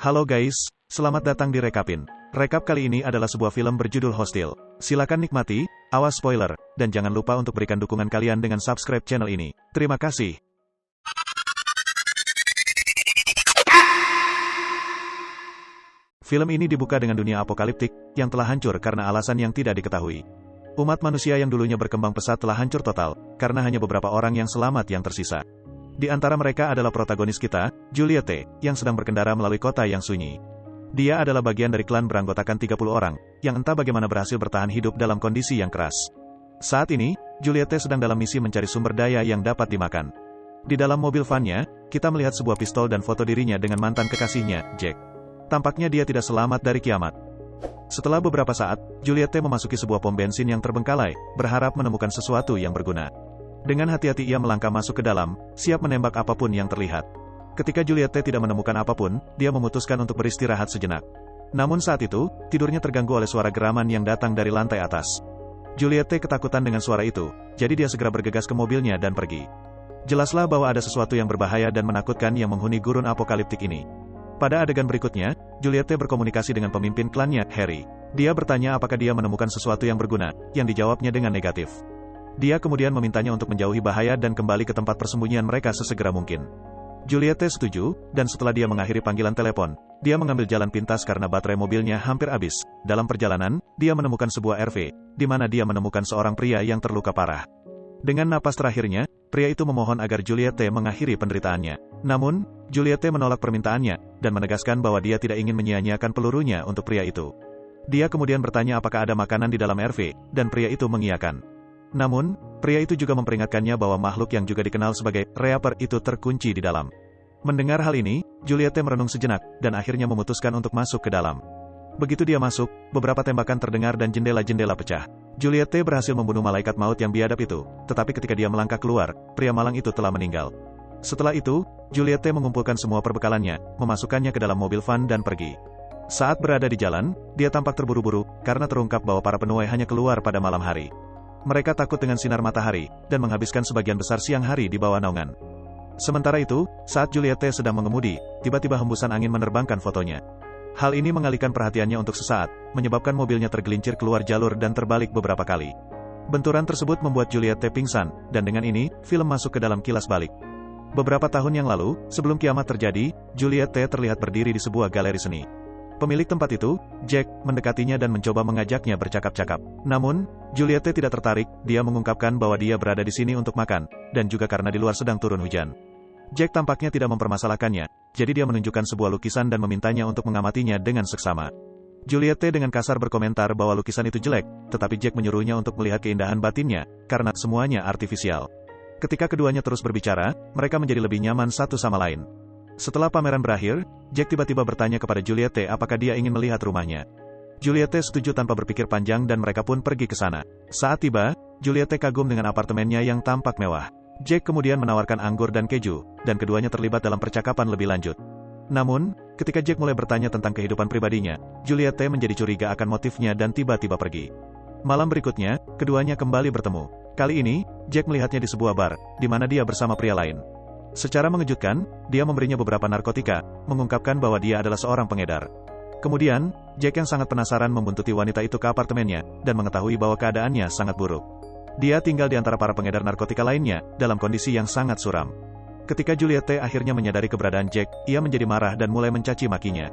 Halo guys, selamat datang di Rekapin. Rekap kali ini adalah sebuah film berjudul Hostil. Silakan nikmati, awas spoiler, dan jangan lupa untuk berikan dukungan kalian dengan subscribe channel ini. Terima kasih. Film ini dibuka dengan dunia apokaliptik, yang telah hancur karena alasan yang tidak diketahui. Umat manusia yang dulunya berkembang pesat telah hancur total, karena hanya beberapa orang yang selamat yang tersisa. Di antara mereka adalah protagonis kita, Juliette, yang sedang berkendara melalui kota yang sunyi. Dia adalah bagian dari klan beranggotakan 30 orang, yang entah bagaimana berhasil bertahan hidup dalam kondisi yang keras. Saat ini, Juliette sedang dalam misi mencari sumber daya yang dapat dimakan. Di dalam mobil van-nya, kita melihat sebuah pistol dan foto dirinya dengan mantan kekasihnya, Jack. Tampaknya dia tidak selamat dari kiamat. Setelah beberapa saat, Juliette memasuki sebuah pom bensin yang terbengkalai, berharap menemukan sesuatu yang berguna. Dengan hati-hati ia melangkah masuk ke dalam, siap menembak apapun yang terlihat. Ketika Juliette tidak menemukan apapun, dia memutuskan untuk beristirahat sejenak. Namun saat itu, tidurnya terganggu oleh suara geraman yang datang dari lantai atas. Juliette ketakutan dengan suara itu, jadi dia segera bergegas ke mobilnya dan pergi. Jelaslah bahwa ada sesuatu yang berbahaya dan menakutkan yang menghuni gurun apokaliptik ini. Pada adegan berikutnya, Juliette berkomunikasi dengan pemimpin klannya, Harry. Dia bertanya apakah dia menemukan sesuatu yang berguna, yang dijawabnya dengan negatif. Dia kemudian memintanya untuk menjauhi bahaya dan kembali ke tempat persembunyian mereka sesegera mungkin. Juliette setuju, dan setelah dia mengakhiri panggilan telepon, dia mengambil jalan pintas karena baterai mobilnya hampir habis. Dalam perjalanan, dia menemukan sebuah RV, di mana dia menemukan seorang pria yang terluka parah. Dengan napas terakhirnya, pria itu memohon agar Juliette mengakhiri penderitaannya. Namun, Juliette menolak permintaannya, dan menegaskan bahwa dia tidak ingin menyia-nyiakan pelurunya untuk pria itu. Dia kemudian bertanya apakah ada makanan di dalam RV, dan pria itu mengiyakan. Namun, pria itu juga memperingatkannya bahwa makhluk yang juga dikenal sebagai Reaper itu terkunci di dalam. Mendengar hal ini, Juliette merenung sejenak, dan akhirnya memutuskan untuk masuk ke dalam. Begitu dia masuk, beberapa tembakan terdengar dan jendela-jendela pecah. Juliette berhasil membunuh malaikat maut yang biadab itu, tetapi ketika dia melangkah keluar, pria malang itu telah meninggal. Setelah itu, Juliette mengumpulkan semua perbekalannya, memasukkannya ke dalam mobil van dan pergi. Saat berada di jalan, dia tampak terburu-buru, karena terungkap bahwa para penuai hanya keluar pada malam hari. Mereka takut dengan sinar matahari, dan menghabiskan sebagian besar siang hari di bawah naungan. Sementara itu, saat Juliette sedang mengemudi, tiba-tiba hembusan angin menerbangkan fotonya. Hal ini mengalihkan perhatiannya untuk sesaat, menyebabkan mobilnya tergelincir keluar jalur dan terbalik beberapa kali. Benturan tersebut membuat Juliette pingsan, dan dengan ini, film masuk ke dalam kilas balik. Beberapa tahun yang lalu, sebelum kiamat terjadi, Juliette terlihat berdiri di sebuah galeri seni. Pemilik tempat itu, Jack, mendekatinya dan mencoba mengajaknya bercakap-cakap. Namun, Juliette tidak tertarik, dia mengungkapkan bahwa dia berada di sini untuk makan, dan juga karena di luar sedang turun hujan. Jack tampaknya tidak mempermasalahkannya, jadi dia menunjukkan sebuah lukisan dan memintanya untuk mengamatinya dengan seksama. Juliette dengan kasar berkomentar bahwa lukisan itu jelek, tetapi Jack menyuruhnya untuk melihat keindahan batinnya, karena semuanya artifisial. Ketika keduanya terus berbicara, mereka menjadi lebih nyaman satu sama lain. Setelah pameran berakhir, Jack tiba-tiba bertanya kepada Juliette apakah dia ingin melihat rumahnya. Juliette setuju tanpa berpikir panjang dan mereka pun pergi ke sana. Saat tiba, Juliette kagum dengan apartemennya yang tampak mewah. Jack kemudian menawarkan anggur dan keju, dan keduanya terlibat dalam percakapan lebih lanjut. Namun, ketika Jack mulai bertanya tentang kehidupan pribadinya, Juliette menjadi curiga akan motifnya dan tiba-tiba pergi. Malam berikutnya, keduanya kembali bertemu. Kali ini, Jack melihatnya di sebuah bar, di mana dia bersama pria lain. Secara mengejutkan, dia memberinya beberapa narkotika, mengungkapkan bahwa dia adalah seorang pengedar. Kemudian, Jack yang sangat penasaran membuntuti wanita itu ke apartemennya, dan mengetahui bahwa keadaannya sangat buruk. Dia tinggal di antara para pengedar narkotika lainnya, dalam kondisi yang sangat suram. Ketika Juliette akhirnya menyadari keberadaan Jack, ia menjadi marah dan mulai mencaci makinya.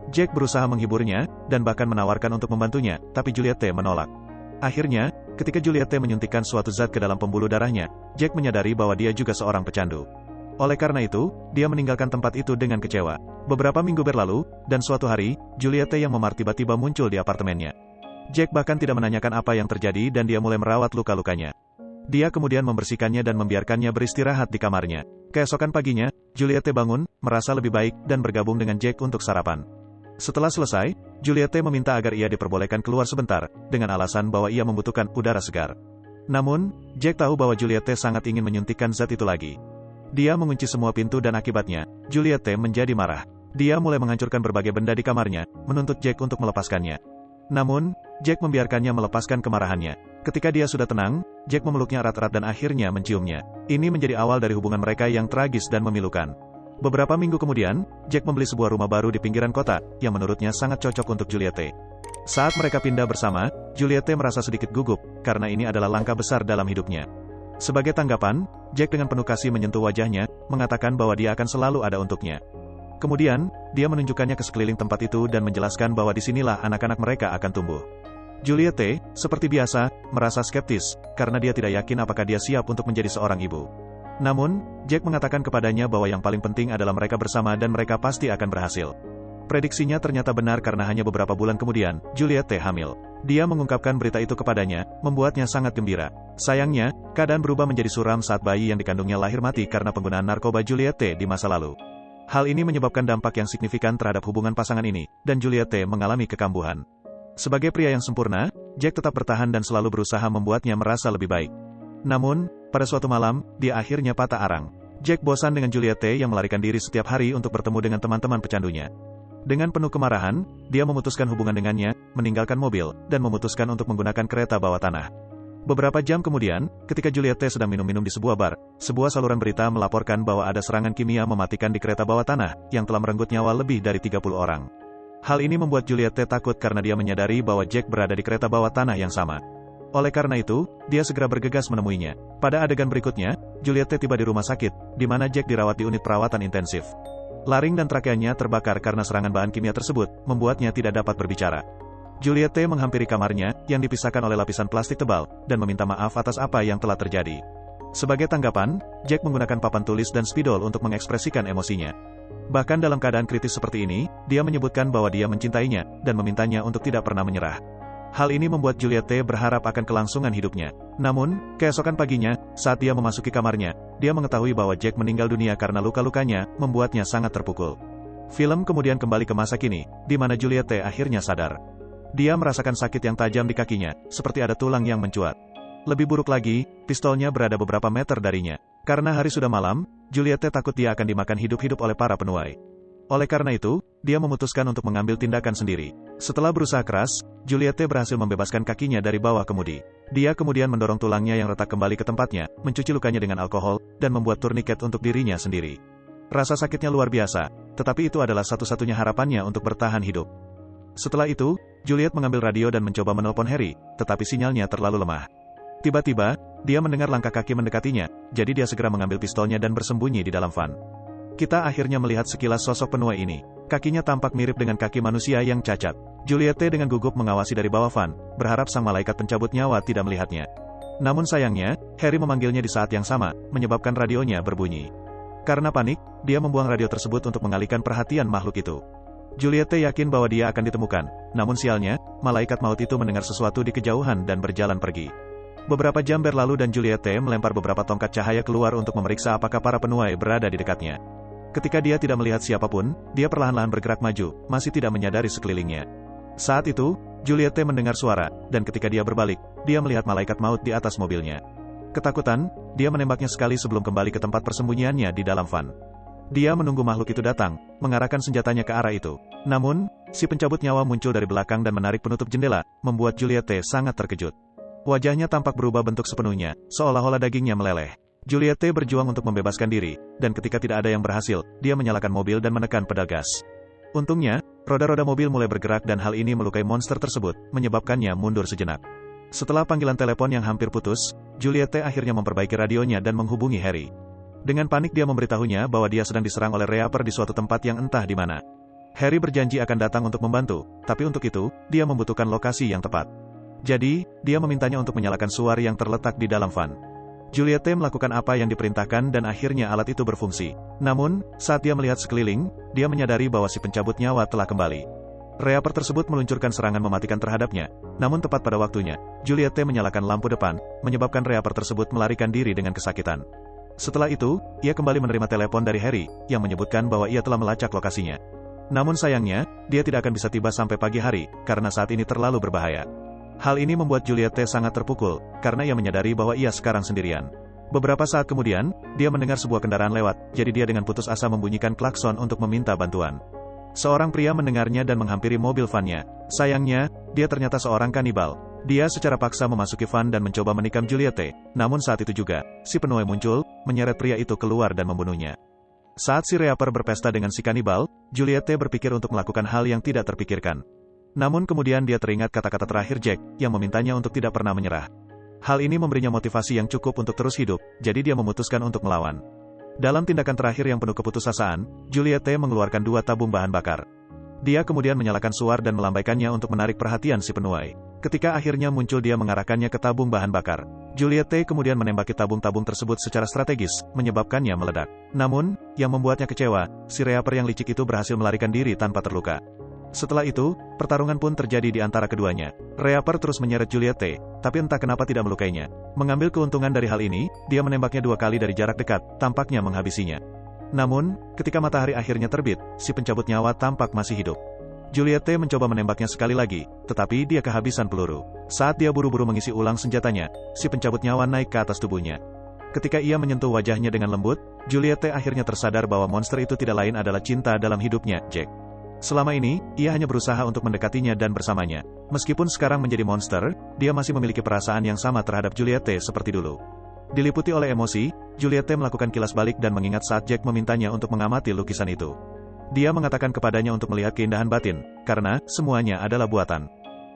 Jack berusaha menghiburnya, dan bahkan menawarkan untuk membantunya, tapi Juliette menolak. Akhirnya, ketika Juliette menyuntikkan suatu zat ke dalam pembuluh darahnya, Jack menyadari bahwa dia juga seorang pecandu. Oleh karena itu, dia meninggalkan tempat itu dengan kecewa. Beberapa minggu berlalu, dan suatu hari, Juliette yang memar tiba-tiba muncul di apartemennya. Jack bahkan tidak menanyakan apa yang terjadi dan dia mulai merawat luka-lukanya. Dia kemudian membersihkannya dan membiarkannya beristirahat di kamarnya. Keesokan paginya, Juliette bangun, merasa lebih baik, dan bergabung dengan Jack untuk sarapan. Setelah selesai, Juliette meminta agar ia diperbolehkan keluar sebentar, dengan alasan bahwa ia membutuhkan udara segar. Namun, Jack tahu bahwa Juliette sangat ingin menyuntikkan zat itu lagi. Dia mengunci semua pintu dan akibatnya, Juliette menjadi marah. Dia mulai menghancurkan berbagai benda di kamarnya, menuntut Jack untuk melepaskannya. Namun, Jack membiarkannya melepaskan kemarahannya. Ketika dia sudah tenang, Jack memeluknya erat-erat dan akhirnya menciumnya. Ini menjadi awal dari hubungan mereka yang tragis dan memilukan. Beberapa minggu kemudian, Jack membeli sebuah rumah baru di pinggiran kota, yang menurutnya sangat cocok untuk Juliette. Saat mereka pindah bersama, Juliette merasa sedikit gugup, karena ini adalah langkah besar dalam hidupnya. Sebagai tanggapan, Jack dengan penuh kasih menyentuh wajahnya, mengatakan bahwa dia akan selalu ada untuknya. Kemudian, dia menunjukkannya ke sekeliling tempat itu dan menjelaskan bahwa disinilah anak-anak mereka akan tumbuh. Juliette, seperti biasa, merasa skeptis, karena dia tidak yakin apakah dia siap untuk menjadi seorang ibu. Namun, Jack mengatakan kepadanya bahwa yang paling penting adalah mereka bersama dan mereka pasti akan berhasil. Prediksinya ternyata benar karena hanya beberapa bulan kemudian, Juliette hamil. Dia mengungkapkan berita itu kepadanya, membuatnya sangat gembira. Sayangnya, keadaan berubah menjadi suram saat bayi yang dikandungnya lahir mati karena penggunaan narkoba Juliette di masa lalu. Hal ini menyebabkan dampak yang signifikan terhadap hubungan pasangan ini, dan Juliette mengalami kekambuhan. Sebagai pria yang sempurna, Jack tetap bertahan dan selalu berusaha membuatnya merasa lebih baik. Namun, pada suatu malam, dia akhirnya patah arang. Jack bosan dengan Juliette yang melarikan diri setiap hari untuk bertemu dengan teman-teman pecandunya. Dengan penuh kemarahan, dia memutuskan hubungan dengannya, meninggalkan mobil, dan memutuskan untuk menggunakan kereta bawah tanah. Beberapa jam kemudian, ketika Juliette sedang minum-minum di sebuah bar, sebuah saluran berita melaporkan bahwa ada serangan kimia mematikan di kereta bawah tanah, yang telah merenggut nyawa lebih dari 30 orang. Hal ini membuat Juliette takut karena dia menyadari bahwa Jack berada di kereta bawah tanah yang sama. Oleh karena itu, dia segera bergegas menemuinya. Pada adegan berikutnya, Juliette tiba di rumah sakit, di mana Jack dirawat di unit perawatan intensif. Laring dan trakeanya terbakar karena serangan bahan kimia tersebut, membuatnya tidak dapat berbicara. Juliette menghampiri kamarnya, yang dipisahkan oleh lapisan plastik tebal, dan meminta maaf atas apa yang telah terjadi. Sebagai tanggapan, Jack menggunakan papan tulis dan spidol untuk mengekspresikan emosinya. Bahkan dalam keadaan kritis seperti ini, dia menyebutkan bahwa dia mencintainya, dan memintanya untuk tidak pernah menyerah. Hal ini membuat Juliette berharap akan kelangsungan hidupnya. Namun, keesokan paginya, saat dia memasuki kamarnya, dia mengetahui bahwa Jack meninggal dunia karena luka-lukanya, membuatnya sangat terpukul. Film kemudian kembali ke masa kini, di mana Juliette akhirnya sadar. Dia merasakan sakit yang tajam di kakinya, seperti ada tulang yang mencuat. Lebih buruk lagi, pistolnya berada beberapa meter darinya. Karena hari sudah malam, Juliette takut dia akan dimakan hidup-hidup oleh para penuai. Oleh karena itu, dia memutuskan untuk mengambil tindakan sendiri. Setelah berusaha keras, Juliette berhasil membebaskan kakinya dari bawah kemudi. Dia kemudian mendorong tulangnya yang retak kembali ke tempatnya, mencuci lukanya dengan alkohol, dan membuat turniket untuk dirinya sendiri. Rasa sakitnya luar biasa, tetapi itu adalah satu-satunya harapannya untuk bertahan hidup. Setelah itu, Juliette mengambil radio dan mencoba menelpon Harry, tetapi sinyalnya terlalu lemah. Tiba-tiba, dia mendengar langkah kaki mendekatinya, jadi dia segera mengambil pistolnya dan bersembunyi di dalam van. Kita akhirnya melihat sekilas sosok penuai ini. Kakinya tampak mirip dengan kaki manusia yang cacat. Juliette dengan gugup mengawasi dari bawah van, berharap sang malaikat pencabut nyawa tidak melihatnya. Namun sayangnya, Harry memanggilnya di saat yang sama, menyebabkan radionya berbunyi. Karena panik, dia membuang radio tersebut untuk mengalihkan perhatian makhluk itu. Juliette yakin bahwa dia akan ditemukan, namun sialnya, malaikat maut itu mendengar sesuatu di kejauhan dan berjalan pergi. Beberapa jam berlalu dan Juliette melempar beberapa tongkat cahaya keluar untuk memeriksa apakah para penuai berada di dekatnya. Ketika dia tidak melihat siapapun, dia perlahan-lahan bergerak maju, masih tidak menyadari sekelilingnya. Saat itu, Juliette mendengar suara, dan ketika dia berbalik, dia melihat malaikat maut di atas mobilnya. Ketakutan, dia menembaknya sekali sebelum kembali ke tempat persembunyiannya di dalam van. Dia menunggu makhluk itu datang, mengarahkan senjatanya ke arah itu. Namun, si pencabut nyawa muncul dari belakang dan menarik penutup jendela, membuat Juliette sangat terkejut. Wajahnya tampak berubah bentuk sepenuhnya, seolah-olah dagingnya meleleh. Juliette berjuang untuk membebaskan diri, dan ketika tidak ada yang berhasil, dia menyalakan mobil dan menekan pedal gas. Untungnya, roda-roda mobil mulai bergerak dan hal ini melukai monster tersebut, menyebabkannya mundur sejenak. Setelah panggilan telepon yang hampir putus, Juliette akhirnya memperbaiki radionya dan menghubungi Harry. Dengan panik dia memberitahunya bahwa dia sedang diserang oleh Reaper di suatu tempat yang entah di mana. Harry berjanji akan datang untuk membantu, tapi untuk itu, dia membutuhkan lokasi yang tepat. Jadi, dia memintanya untuk menyalakan suar yang terletak di dalam van. Juliette melakukan apa yang diperintahkan dan akhirnya alat itu berfungsi. Namun, saat dia melihat sekeliling, dia menyadari bahwa si pencabut nyawa telah kembali. Reaper tersebut meluncurkan serangan mematikan terhadapnya, namun tepat pada waktunya, Juliette menyalakan lampu depan, menyebabkan Reaper tersebut melarikan diri dengan kesakitan. Setelah itu, ia kembali menerima telepon dari Harry, yang menyebutkan bahwa ia telah melacak lokasinya. Namun sayangnya, dia tidak akan bisa tiba sampai pagi hari, karena saat ini terlalu berbahaya. Hal ini membuat Juliette sangat terpukul, karena ia menyadari bahwa ia sekarang sendirian. Beberapa saat kemudian, dia mendengar sebuah kendaraan lewat, jadi dia dengan putus asa membunyikan klakson untuk meminta bantuan. Seorang pria mendengarnya dan menghampiri mobil van-nya. Sayangnya, dia ternyata seorang kanibal. Dia secara paksa memasuki van dan mencoba menikam Juliette, namun saat itu juga, si penuai muncul, menyeret pria itu keluar dan membunuhnya. Saat si Reaper berpesta dengan si kanibal, Juliette berpikir untuk melakukan hal yang tidak terpikirkan. Namun kemudian dia teringat kata-kata terakhir Jack, yang memintanya untuk tidak pernah menyerah. Hal ini memberinya motivasi yang cukup untuk terus hidup, jadi dia memutuskan untuk melawan. Dalam tindakan terakhir yang penuh keputusasaan, Juliette mengeluarkan 2 tabung bahan bakar. Dia kemudian menyalakan suar dan melambaikannya untuk menarik perhatian si penuai. Ketika akhirnya muncul, dia mengarahkannya ke tabung bahan bakar. Juliette kemudian menembaki tabung-tabung tersebut secara strategis, menyebabkannya meledak. Namun, yang membuatnya kecewa, si Reaper yang licik itu berhasil melarikan diri tanpa terluka. Setelah itu, pertarungan pun terjadi di antara keduanya. Reaper terus menyeret Juliette, tapi entah kenapa tidak melukainya. Mengambil keuntungan dari hal ini, dia menembaknya 2 kali dari jarak dekat, tampaknya menghabisinya. Namun, ketika matahari akhirnya terbit, si pencabut nyawa tampak masih hidup. Juliette mencoba menembaknya sekali lagi, tetapi dia kehabisan peluru. Saat dia buru-buru mengisi ulang senjatanya, si pencabut nyawa naik ke atas tubuhnya. Ketika ia menyentuh wajahnya dengan lembut, Juliette akhirnya tersadar bahwa monster itu tidak lain adalah cinta dalam hidupnya, Jack. Selama ini, ia hanya berusaha untuk mendekatinya dan bersamanya. Meskipun sekarang menjadi monster, dia masih memiliki perasaan yang sama terhadap Juliette seperti dulu. Diliputi oleh emosi, Juliette melakukan kilas balik dan mengingat saat Jack memintanya untuk mengamati lukisan itu. Dia mengatakan kepadanya untuk melihat keindahan batin, karena semuanya adalah buatan.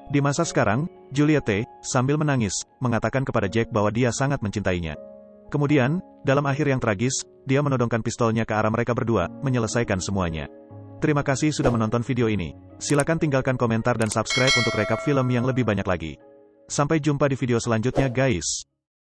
Di masa sekarang, Juliette, sambil menangis, mengatakan kepada Jack bahwa dia sangat mencintainya. Kemudian, dalam akhir yang tragis, dia menodongkan pistolnya ke arah mereka berdua, menyelesaikan semuanya. Terima kasih sudah menonton video ini. Silakan tinggalkan komentar dan subscribe untuk rekap film yang lebih banyak lagi. Sampai jumpa di video selanjutnya guys.